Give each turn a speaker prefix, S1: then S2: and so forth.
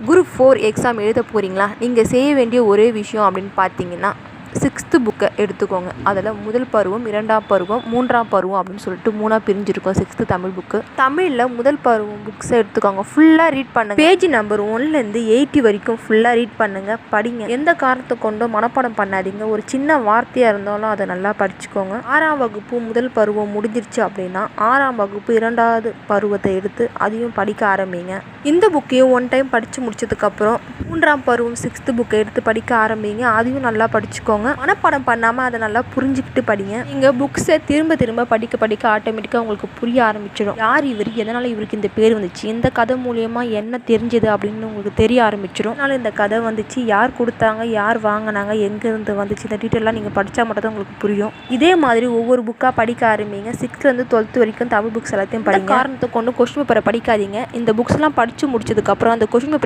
S1: Group 4 exam எழுத போகிறீங்களா? நீங்கள் செய்ய வேண்டிய ஒரே விஷயம் அப்படின்னு பார்த்தீங்கன்னா 6th புக்கை எடுத்துக்கோங்க. அதில் முதல் பருவம், 2ஆம் பருவம், 3ஆம் பருவம் அப்படின்னு சொல்லிட்டு 3ஆக பிரிஞ்சிருக்கும் 6th தமிழ் புக்கு. தமிழில் முதல் பருவம் புக்ஸை எடுத்துக்கோங்க. ஃபுல்லாக ரீட் பண்ணுங்கள். பேஜ் நம்பர் 1லேருந்து 80 வரைக்கும் ஃபுல்லாக ரீட் பண்ணுங்கள், படிங்க. எந்த காரணத்தை கொண்டோ மனப்பாடம் பண்ணாதீங்க. ஒரு சின்ன வார்த்தையாக இருந்தாலும் அதை நல்லா படிச்சுக்கோங்க. 6ஆம் வகுப்பு முதல் பருவம் முடிஞ்சிருச்சு அப்படின்னா 6ஆம் வகுப்பு 2வது பருவத்தை எடுத்து அதையும் படிக்க ஆரம்பிங்க. இந்த புக்கையும் 1 டைம் படித்து முடிச்சதுக்கப்புறம் 3ஆம் பருவம் 6th புக்கை எடுத்து படிக்க ஆரம்பிங்க. அதையும் நல்லா படிச்சுக்கோங்க. மனப்பாடம் பண்ணாமல் அதை நல்லா புரிஞ்சுக்கிட்டு படிங்க. நீங்கள் புக்ஸை திரும்ப திரும்ப படிக்க ஆட்டோமேட்டிக்காக உங்களுக்கு புரிய ஆரம்பிச்சிடும். யார் இவர், எதனால் இவருக்கு இந்த பேர் வந்துச்சு, இந்த கதை மூலியமாக என்ன தெரிஞ்சது அப்படின்னு உங்களுக்கு தெரிய ஆரம்பிச்சிடும். அதனால் இந்த கதை வந்துச்சு, யார் கொடுத்தாங்க, யார் வாங்கினாங்க, எங்கேருந்து வந்துச்சு, இந்த டீட்டெயிலாம் நீங்கள் படித்தா மட்டும் தான் உங்களுக்கு புரியும். இதே மாதிரி ஒவ்வொரு புக்காக படிக்க ஆரம்பிங்க. 6th 12th வரைக்கும் தமிழ் புக்ஸ் எல்லாத்தையும் படிங்க. காரணத்தை கொண்டு கொஸ்டின் பேப்பரை படிக்காதீங்க. இந்த புக்ஸ்லாம் படித்து முடிச்சதுக்கப்புறம் அந்த கொஸ்டின் பேப்பர்